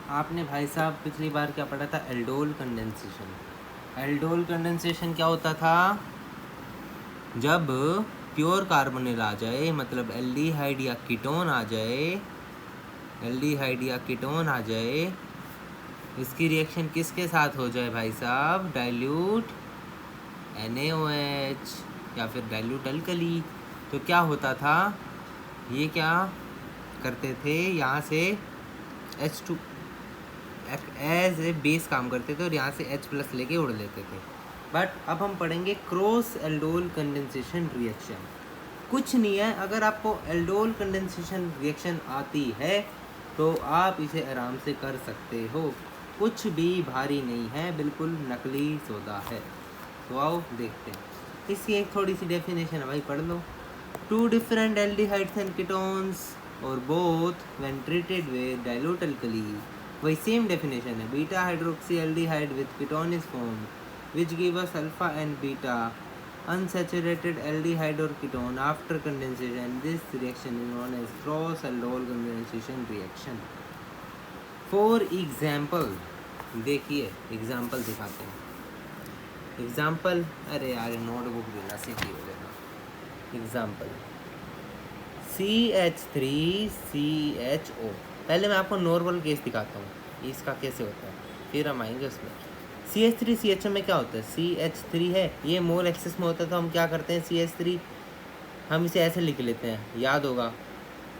आपने भाई साहब पिछली बार क्या पढ़ा था? Aldol condensation. एल्डोल कंडेंसेशन क्या होता था? जब प्योर कार्बोनिल आ जाए, मतलब एल्डिहाइड या कीटोन आ जाए, एल्डिहाइड या कीटोन आ जाए, इसकी रिएक्शन किसके साथ हो जाए भाई साहब? डाइल्यूट NaOH या फिर डाइल्यूट अल्कली। तो क्या होता था? ये क्या करते थे, यहाँ से H2 एज ए बेस काम करते थे और यहाँ से H+ लेके उड़ लेते थे। बट अब हम पढ़ेंगे क्रॉस एल्डोल कंडेंसेशन रिएक्शन। कुछ नहीं है, अगर आपको एल्डोल कंडेंसेशन रिएक्शन आती है तो आप इसे आराम से कर सकते हो, कुछ भी भारी नहीं है, बिल्कुल नकली सौदा है। तो आओ देखते हैं। इसकी एक थोड़ी सी डेफिनेशन है भाई, पढ़ लो। Two different aldehydes and ketones or both when treated with dilute alkali, वही सेम डेफिनेशन है। Beta hydroxy aldehyde with ketone is formed which give us alpha and beta unsaturated aldehyde or ketone after condensation. This reaction is known as cross aldol condensation reaction. For example, देखिए example दिखाते हैं। Example, अरे यार notebook देना सीधी हो जाएगा। Example CH3CHO। पहले मैं आपको नॉर्मल केस दिखाता हूँ इसका कैसे होता है, फिर हम आएंगे उसमें। CH3CHO में क्या होता है? CH3 है, ये मोल एक्सेस में होता है तो हम क्या करते हैं, CH3 हम इसे ऐसे लिख लेते हैं, याद होगा।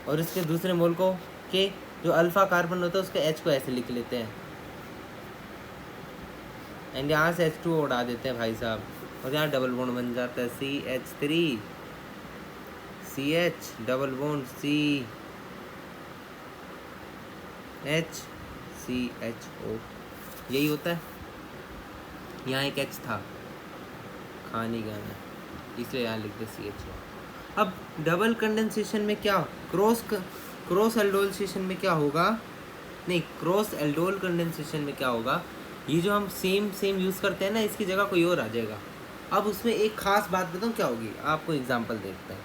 और इसके दूसरे मोल को के जो अल्फा कार्बन होता है उसके H को ऐसे लिख लेते हैं, एंड यहाँ से H2 उड़ा देते हैं भाई साहब, और यहाँ डबल बॉन्ड बन जाता है CH3 CH double bond CH CHO, यही होता है। यहाँ एक H था, खा नहीं गया मैं, इसलिए यहाँ लिख दे CHO। अब डबल कंडेंसेशन में क्या, क्रॉस एल्डोलेशन में क्या होगा, नहीं क्रॉस एल्डोल कंडेंसेशन में क्या होगा, ये जो हम सेम यूज़ करते हैं ना, इसकी जगह कोई और आ जाएगा। अब उसमें एक खास बात बताऊँ क्या होगी, आपको एग्जांपल देखते हैं।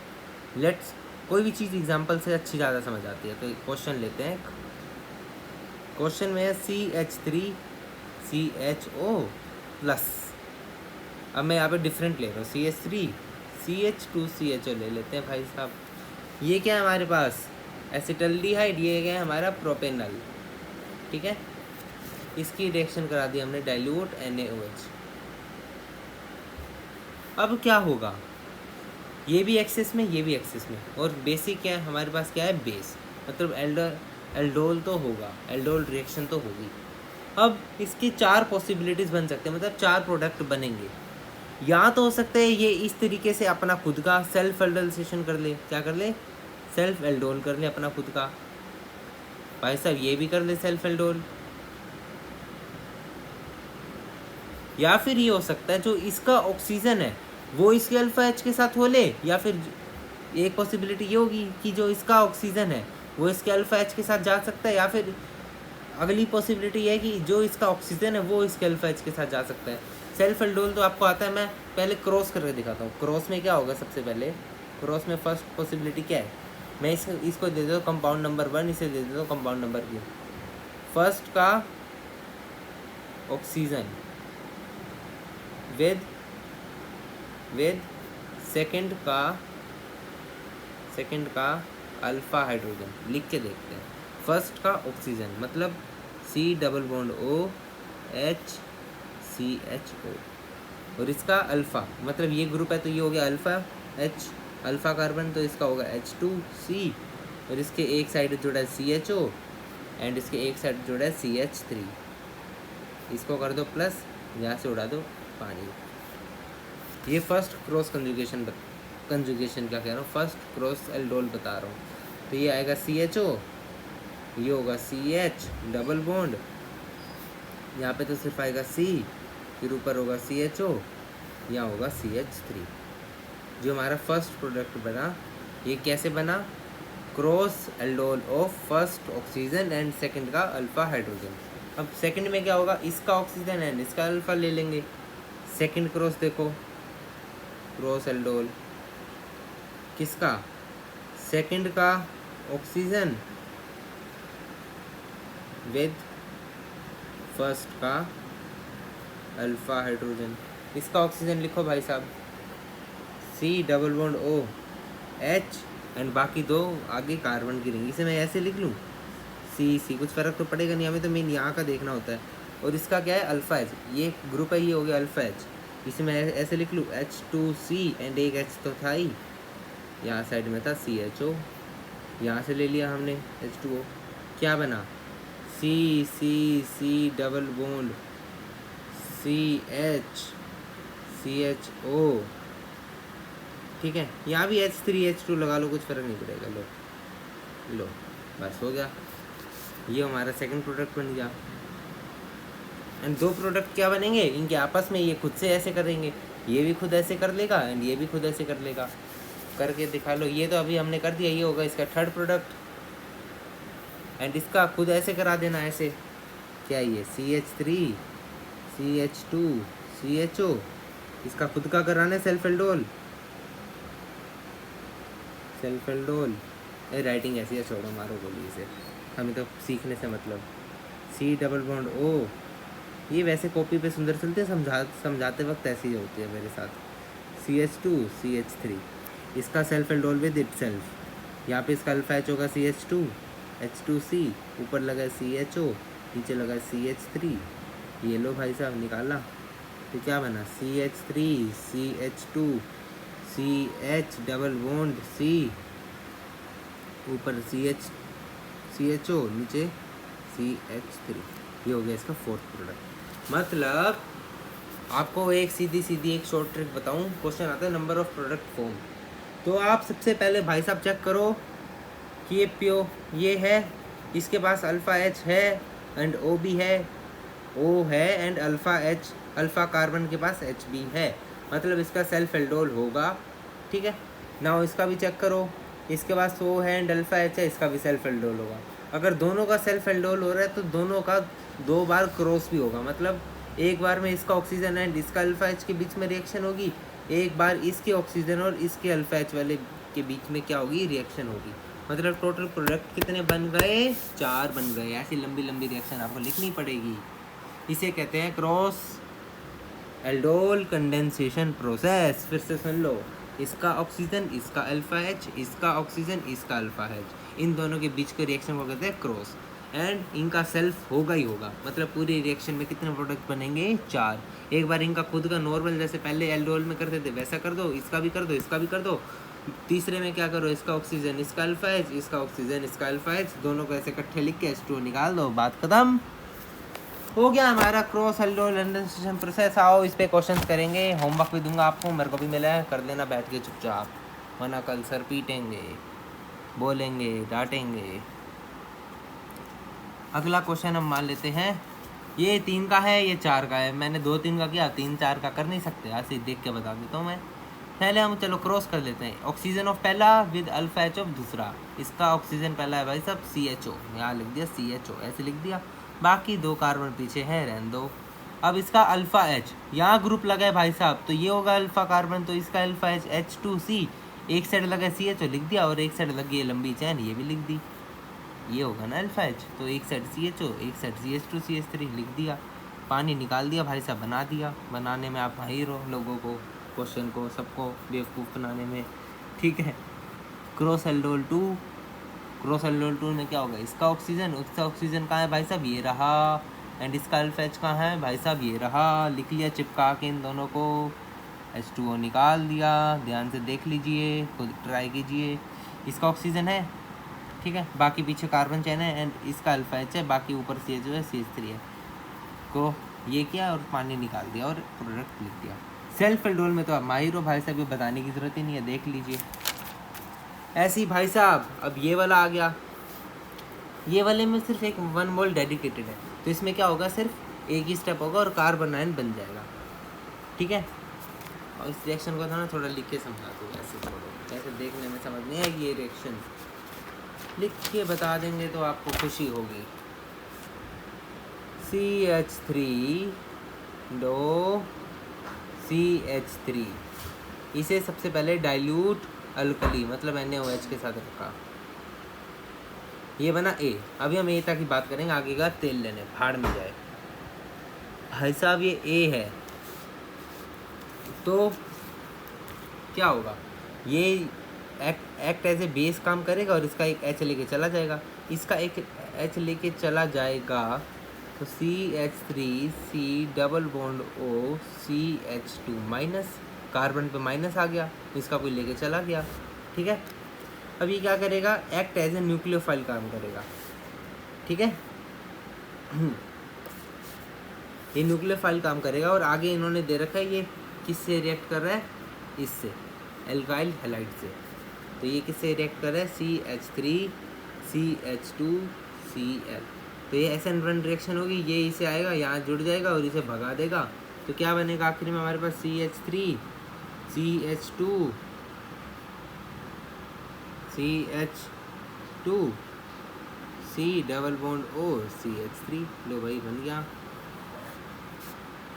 लेट्स, कोई भी चीज़ एग्जांपल से अच्छी ज़्यादा समझ आती है। तो एक क्वेश्चन लेते हैं। क्वेश्चन में है CH3CHO+, अब मैं यहाँ पे डिफरेंट ले रहा हूँ, CH3CH2CHO ले लेते हैं भाई साहब। ये क्या है हमारे पास? एसिटल्डिहाइड, ये क्या है हमारा? प्रोपेनल, ठीक है। इसकी रिएक्शन करा दी हमने डाइल्यूट NaOH। अब क्या होगा, ये भी एक्सेस में, ये भी एक्सेस में, और बेसिक क्या है हमारे पास? क्या है? बेस, मतलब एल्डोल तो होगा, एल्डोल रिएक्शन तो होगी। अब इसकी 4 पॉसिबिलिटीज़ बन सकते हैं, मतलब 4 प्रोडक्ट बनेंगे। या तो हो सकता है ये इस तरीके से अपना खुद का सेल्फ एल्डोलेशन कर ले, क्या कर ले? सेल्फ एल्डोल कर ले अपना खुद का। भाई साहब ये भी कर ले सेल्फ एल्डोल। या फिर ये हो सकता है जो इसका ऑक्सीजन है वो इसके अल्फा H के साथ हो ले, या फिर एक पॉसिबिलिटी ये होगी कि जो इसका ऑक्सीजन है वो इसके अल्फा H के साथ जा सकता है, या फिर अगली पॉसिबिलिटी ये है कि जो इसका ऑक्सीजन है वो इसके अल्फा H के साथ जा सकता है। सेल्फ एल्डोल तो आपको आता है, मैं पहले क्रॉस करके दिखाता हूँ। क्रॉस में क्या होगा? सबसे पहले क्रॉस में फर्स्ट पॉसिबिलिटी क्या है, मैं इसको दे देता हूँ कंपाउंड नंबर 1, इसे दे देता हूँ कंपाउंड नंबर 2। फर्स्ट का ऑक्सीजन विद सेकंड का अल्फा हाइड्रोजन, लिख के देखते हैं। फर्स्ट का ऑक्सीजन मतलब COOHCHO, और इसका अल्फा मतलब ये ग्रुप है तो ये हो गया अल्फा H, अल्फा कार्बन, तो इसका होगा H2C, और इसके एक साइड जुड़ा है CHO एंड इसके एक साइड जुड़ा है CH3। इसको कर दो प्लस, यहाँ से उड़ा दो पानी। ये फर्स्ट क्रॉस कंजुगेशन क्या कह रहा हूँ, फर्स्ट क्रॉस एल्डोल बता रहा हूँ। तो ये आएगा CHO, ये होगा CH डबल बॉन्ड, यहाँ पे तो सिर्फ आएगा C, फिर ऊपर होगा CHO, यहाँ होगा CH3। जो हमारा फर्स्ट प्रोडक्ट बना, ये कैसे बना? Cross aldol of first oxygen and second का अल्फा हाइड्रोजन। अब सेकंड में क्या होगा? इसका ऑक्सीजन एंड इसका अल्फा ले लेंगे। सेकंड क्रॉस देखो, क्रॉस एल्डोल किसका? सेकंड का ऑक्सीजन विद फर्स्ट का अल्फा हाइड्रोजन, इसका ऑक्सीजन लिखो भाई साहब, C double bond O H and बाकी दो आगे कार्बन की रिंग, इसे मैं ऐसे लिख लूँ C, कुछ फ़र्क तो पड़ेगा नहीं, हमें तो मेन यहाँ का देखना होता है। और इसका क्या है अल्फ़ा H, ये ग्रुप है, ये हो गया अल्फ़ा H, इसे मैं ऐसे लिख लूँ H2C एंड एक H तो था ही, यहाँ साइड में था CHO, यहाँ से ले लिया हमने H2O, क्या बना C डबल बॉन्ड CHO, ठीक है। यहाँ भी H3H2 लगा लो, कुछ फ़र्क नहीं पड़ेगा। लो बस हो गया, ये हमारा सेकंड प्रोडक्ट बन गया। एंड दो प्रोडक्ट क्या बनेंगे इनके आपस में, ये खुद से ऐसे करेंगे, ये भी खुद ऐसे कर लेगा एंड ये भी खुद ऐसे कर लेगा, करके दिखा लो। ये तो अभी हमने कर दिया, ये होगा इसका थर्ड प्रोडक्ट एंड इसका खुद ऐसे करा देना, ऐसे क्या ये CH3 CH2 CHO, इसका खुद का कराना है सेल्फ एल्डोल। राइटिंग ऐसी है, छोड़ो मारो बोलिए इसे, हमें तो सीखने से मतलब। C डबल बॉन्ड O, ये वैसे कॉपी पे सुंदर सुनते समझाते वक्त ऐसी ही होती है मेरे साथ। CH2 CH3, इसका self aldol with it self, यहाँ पे इसका अल्फा H होगा CH2 H2C, ऊपर लगा CHO, नीचे लगा CH3, ये लो भाई साहब निकाला, तो क्या बना CH3 CH2 CH double bond C, ऊपर CHO, नीचे CH3, ये हो गया इसका फोर्थ प्रोडक्ट। मतलब आपको एक सीधी एक शॉर्ट ट्रिक बताऊं, क्वेश्चन आता है नंबर ऑफ प्रोडक्ट फॉर्म, तो आप सबसे पहले भाई साहब चेक करो कि ये प्यो ये है, इसके पास अल्फ़ा H है एंड O भी है, O है and alpha H, alpha carbon के पास H भी है, मतलब इसका सेल्फ एल्डोल होगा, ठीक है ना। इसका भी चेक करो, इसके पास O है एंड अल्फ़ा H है, इसका भी सेल्फ एल्डोल होगा। अगर दोनों का सेल्फ एल्डोल हो रहा है तो दोनों का 2 बार क्रॉस भी होगा, मतलब एक बार में इसका ऑक्सीजन एंड इसका अल्फ़ा H के बीच में रिएक्शन होगी, एक बार इसके ऑक्सीजन और इसके अल्फ़ा H वाले के बीच में क्या होगी, रिएक्शन होगी। मतलब टोटल प्रोडक्ट कितने बन गए, 4 बन गए। ऐसी लंबी रिएक्शन आपको लिखनी पड़ेगी, इसे कहते हैं क्रॉस एल्डोल कंडेंसेशन प्रोसेस। फिर से सुन लो, इसका ऑक्सीजन इसका अल्फ़ा H, इसका ऑक्सीजन इसका अल्फ़ा H, इन दोनों के बीच के रिएक्शन को कहते हैं क्रॉस, एंड इनका सेल्फ होगा ही होगा। मतलब पूरी रिएक्शन में कितने प्रोडक्ट बनेंगे, 4। एक बार इनका खुद का नॉर्मल जैसे पहले एल्डोल में करते थे वैसा कर दो, इसका भी कर दो, इसका भी कर दो। तीसरे में क्या करो, इसका ऑक्सीजन इसका अल्फ़ा H, इसका ऑक्सीजन इसका अल्फ़ा H, दोनों को ऐसे इकट्ठे लिख के H2O निकाल दो, बात खत्म, हो गया हमारा क्रॉस एल्डोल कंडेंसेशन प्रोसेस। आओ इस पे क्वेश्चंस करेंगे, होमवर्क भी दूंगा आपको, मेरे को भी मिला है, कर देना बैठ के चुपचाप, वरना कल सर पीटेंगे, बोलेंगे, डांटेंगे। अगला क्वेश्चन हम मान लेते हैं, ये 3 का है, ये 4 का है, मैंने 2-3 का किया, 3-4 का कर नहीं सकते, ऐसे देख के बता देता हूँ मैं। पहले हम चलो क्रॉस कर लेते हैं, ऑक्सीजन ऑफ पहला विद अल्फ़ा H ऑफ दूसरा, इसका ऑक्सीजन पहला है भाई साहब CHO, यहाँ लिख दिया CHO, ऐसे लिख दिया, बाकी 2 कार्बन पीछे है, रहने दो। अब इसका अल्फ़ा H, यहाँ ग्रुप लगा है भाई साहब, तो ये होगा अल्फ़ा कार्बन, तो इसका अल्फ़ा H H2C, एक साइड लगा CHO लिख दिया, और एक साइड लगी है लंबी चैन, ये भी लिख दी, ये होगा ना अल्फ़ा H, तो एक साइड CHO एक साइड CH2 CH3 लिख दिया, पानी निकाल दिया भाई साहब, बना दिया। बनाने में आप माहिर हो, लोगों को क्वेश्चन को सबको बेवकूफ़ बनाने में, ठीक है। क्रॉस एल्डोल 2 में क्या होगा, इसका ऑक्सीजन उसका ऑक्सीजन कहाँ है भाई साहब, ये रहा, एंड इसका अल्फ़ा H कहाँ है भाई साहब, ये रहा, लिख लिया चिपका के इन दोनों को, H2O निकाल दिया, ध्यान से देख लीजिए, खुद ट्राई कीजिए, इसका ऑक्सीजन है, ठीक है, बाकी पीछे कार्बन चैन है, एंड इसका अल्फ़ा H है, बाकी ऊपर CHO है, CH3 है, को ये किया और पानी निकाल दिया और प्रोडक्ट लिख दिया। सेल्फ एल्डोल में तो आप माहिर हो भाई साहब, ये बताने की ज़रूरत ही नहीं है, देख लीजिए। ऐसे ही भाई साहब अब ये वाला आ गया, ये वाले में सिर्फ एक 1 मोल डेडिकेटेड है, तो इसमें क्या होगा, सिर्फ एक ही स्टेप होगा और कार्बन आयन बन जाएगा, ठीक है। और इस रिएक्शन को ना थोड़ा लिख के समझा दो, ऐसे छोड़ो, ऐसे देखने में समझ नहीं आएगी, ये रिएक्शन लिख के बता देंगे तो आपको खुशी होगी। CH3 CH3, इसे सबसे पहले डाइल्यूट अल्कली मतलब NaOH के साथ रखा, ये बना A। अभी हम A तक की बात करेंगे, आगे का तेल लेने, भाड़ में जाए। भाई साहब ये ए है, तो क्या होगा, ये एक्ट एज ए बेस काम करेगा और इसका एक एच लेके चला जाएगा, इसका एक एच लेके चला जाएगा, तो CH3 double bond O CH2 minus, carbon पे माइनस आ गया, इसका कोई लेके चला गया, ठीक है। अब ये क्या करेगा, एक्ट एज ए न्यूक्लियोफाइल काम करेगा, ठीक है। ये न्यूक्लियोफाइल काम करेगा और आगे इन्होंने दे रखा है ये किससे रिएक्ट कर रहा है, इससे एल्काइल हैलाइड से, तो ये किससे रिएक्ट कर रहा है, CH3 CH2 Cl, तो ये SN1 रिएक्शन होगी, ये इसे आएगा यहाँ जुड़ जाएगा और इसे भगा देगा, तो क्या बनेगा आखिर में हमारे पास CH3 CH2 CH2 C double bond O CH3, लो भाई बन गया,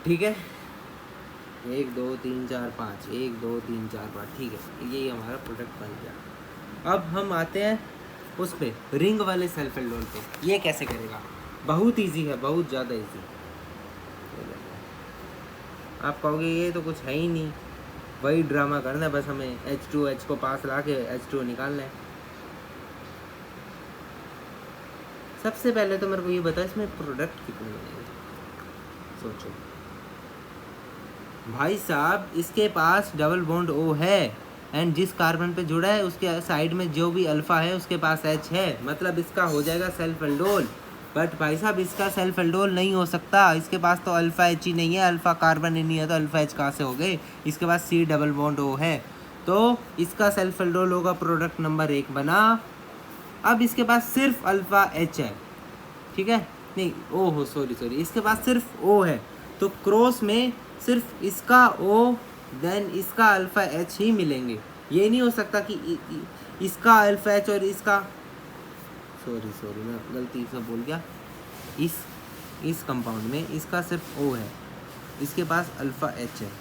ठीक है। 1 2 3 4 5 1 2 3 4 5, ठीक है, यही हमारा प्रोडक्ट बन गया। अब हम आते हैं उस पे रिंग वाले सेल्फ एल्डोल पे, ये कैसे करेगा, बहुत इजी है, बहुत ज़्यादा इजी। आप कहोगे ये तो कुछ है ही नहीं, वही ड्रामा करना है, बस हमें H2H को पास ला के H2O निकालना है। सबसे पहले तो मेरे को ये बता इसमें प्रोडक्ट कितने बनेंगे, सोचो भाई साहब, इसके पास डबल बॉन्ड O है एंड जिस कार्बन पे जुड़ा है उसके साइड में जो भी अल्फा है उसके पास H है, मतलब इसका हो जाएगा सेल्फ एल्डोल। बट भाई साहब इसका सेल्फ एल्डोल नहीं हो सकता, इसके पास तो अल्फा H ही नहीं है, अल्फा कार्बन ही नहीं है, तो अल्फा H कहाँ से हो गए, इसके पास C डबल बॉन्ड O है, तो इसका सेल्फ एल्डोल होगा प्रोडक्ट नंबर 1 बना। अब इसके पास सिर्फ अल्फा H है, ठीक है, नहीं O हो, सॉरी, इसके पास सिर्फ O है, तो क्रॉस में सिर्फ इसका O देन इसका अल्फा H ही मिलेंगे, ये नहीं हो सकता कि इसका अल्फा H और इसका, सॉरी मैं गलती से बोल गया, इस कंपाउंड में इसका सिर्फ O है, इसके पास अल्फा H है,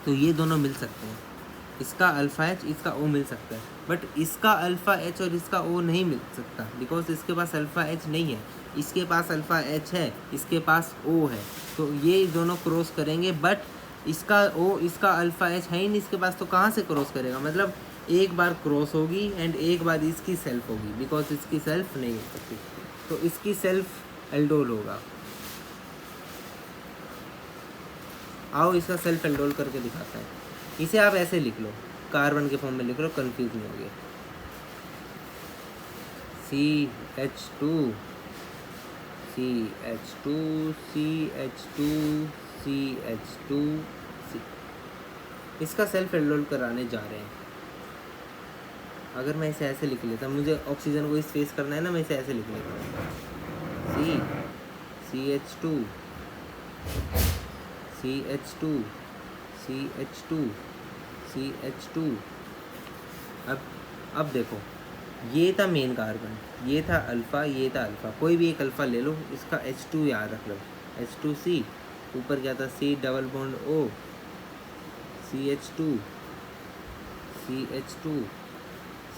तो ये दोनों मिल सकते हैं, इसका अल्फा H इसका O मिल सकता है, बट इसका अल्फा H और इसका O नहीं मिल सकता, बिकॉज इसके पास अल्फा H नहीं है, इसके पास अल्फा H है, इसके पास O है, तो ये दोनों क्रॉस करेंगे, बट इसका O इसका अल्फा H है ही नहीं इसके पास, तो कहाँ से क्रॉस करेगा, मतलब एक बार क्रॉस होगी एंड एक बार इसकी सेल्फ होगी, बिकॉज इसकी सेल्फ नहीं हो सकती, तो इसकी सेल्फ एल्डोल होगा। आओ इसका सेल्फ एल्डोल करके दिखाता है, इसे आप ऐसे लिख लो, कार्बन के फॉर्म में लिख लो, कंफ्यूज नहीं होगे, CH2 CH2 CH2 CH2 C, इसका सेल्फ एल्डोल कराने जा रहे हैं। अगर मैं इसे ऐसे लिख लेता, मुझे ऑक्सीजन को स्पेस करना है ना, मैं इसे ऐसे लिख लेता हूँ, CH2 CH2 CH2 CH2। अब देखो, ये था मेन कार्बन, ये था अल्फ़ा, कोई भी एक अल्फ़ा ले लो, इसका H2 याद रख लो, H2C, ऊपर क्या था C double bond O CH2 CH2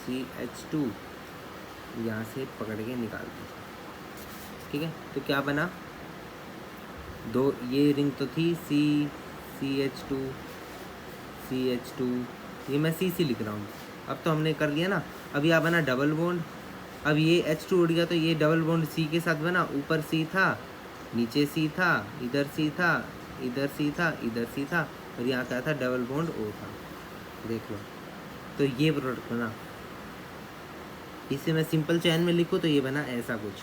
CH2, यहाँ से पकड़ के निकाल दो, ठीक है। तो क्या बना, दो ये रिंग तो थी CH2 CH2, ये मैं C लिख रहा हूँ, अब तो हमने कर लिया ना। अब यहाँ बना डबल बॉन्ड, अब ये H2 उड़ गया तो ये डबल बॉन्ड C के साथ बना, ऊपर C था, नीचे C था, इधर C था, इधर C था, इधर C था, और यहाँ क्या था, डबल बॉन्ड O था, देख लो। तो ये प्रोडक्ट बना, इसे मैं सिंपल चैन में लिखूँ तो ये बना ऐसा कुछ,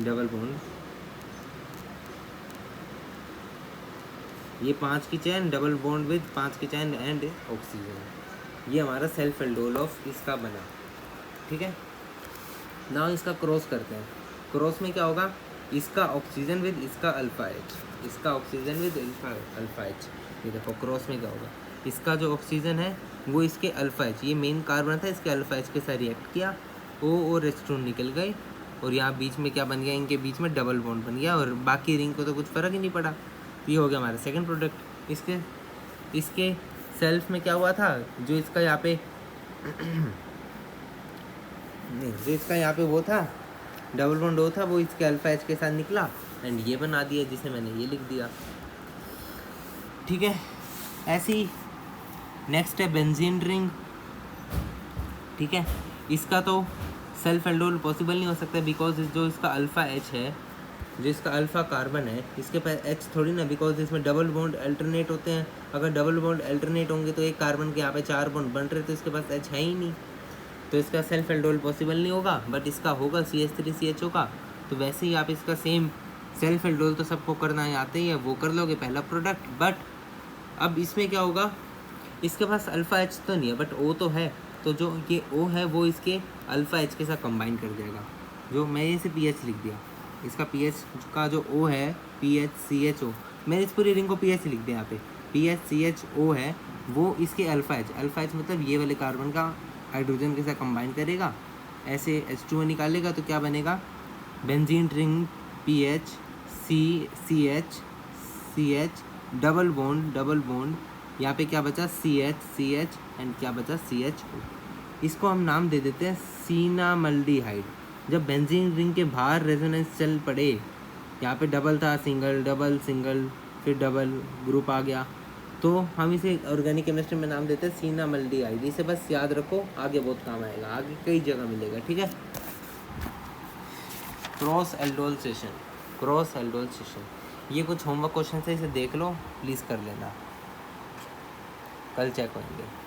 डबल बॉन्ड, ये 5 की चैन, डबल बॉन्ड विद 5 की चैन एंड ऑक्सीजन, ये हमारा सेल्फ एल्डोल ऑफ इसका बना, ठीक है। ना इसका क्रॉस करते हैं, क्रॉस में क्या होगा, इसका ऑक्सीजन विद इसका अल्फा H, इसका ऑक्सीजन विद अल्फा H, ये देखो क्रॉस में क्या होगा, इसका जो ऑक्सीजन है वो इसके अल्फा H, ये मेन कार्बन था, इसके अल्फा H के साथ रिएक्ट किया, O और H2 निकल गए, और यहाँ बीच में क्या बन गया, इनके बीच में डबल बॉन्ड बन गया, और बाकी रिंग को तो कुछ फ़र्क ही नहीं पड़ा। ये हो गया हमारा सेकंड प्रोडक्ट। इसके सेल्फ में क्या हुआ था, जो इसका यहाँ पे नहीं, जो इसका यहाँ पे वो था डबल बॉन्ड O था, वो इसके अल्फा H के साथ निकला एंड ये बना दिया, जिसे मैंने ये लिख दिया। ठीक है, ऐसी नेक्स्ट है बेंजीन रिंग। ठीक है, इसका तो सेल्फ एल्डोल पॉसिबल नहीं हो सकता बिकॉज जो इसका अल्फा H है, जो इसका अल्फा कार्बन है, इसके पास H थोड़ी ना, बिकॉज इसमें डबल बॉन्ड अल्टरनेट होते हैं। अगर डबल बॉन्ड अल्टरनेट होंगे तो एक कार्बन के यहाँ पे 4 बॉन्ड बन रहे, तो इसके पास H है ही नहीं, तो इसका सेल्फ एल्डोल पॉसिबल नहीं होगा। बट इसका होगा CH3CH होगा। तो वैसे ही आप इसका सेम सेल्फ एल्डोल तो सबको करना आते ही है, वो कर लोगे पहला प्रोडक्ट। बट अब इसमें क्या होगा, इसके पास अल्फा H तो नहीं है बट O तो है, तो जो ये O है वो इसके अल्फा H के साथ कंबाइन कर जाएगा। जो मैं इसे PH लिख दिया, इसका PH का जो O है PHCHO, मैंने इस पूरी रिंग को PH लिख दिया यहाँ पे, PHCHO है, वो इसके अल्फा H मतलब ये वाले कार्बन का हाइड्रोजन के साथ कंबाइन करेगा, ऐसे H2O निकालेगा, तो क्या बनेगा, benzene ring PHCH double bond, यहाँ पे क्या बचा CH एंड क्या बचा CHO। इसको हम नाम दे देते हैं सिनामल्डिहाइड। जब बेंजीन रिंग के बाहर रेजोनेंस चल पड़े, यहाँ पे डबल था, सिंगल डबल सिंगल, फिर डबल ग्रुप आ गया, तो हम इसे ऑर्गेनिक केमिस्ट्री में नाम देते हैं सिनामल्डिहाइड। इसे बस याद रखो, आगे बहुत काम आएगा, आगे कई जगह मिलेगा। ठीक है, क्रॉस एल्डोल सेशन, ये कुछ होमवर्क क्वेश्चन है, इसे देख लो प्लीज़, कर लेना, कल चेक होंगे।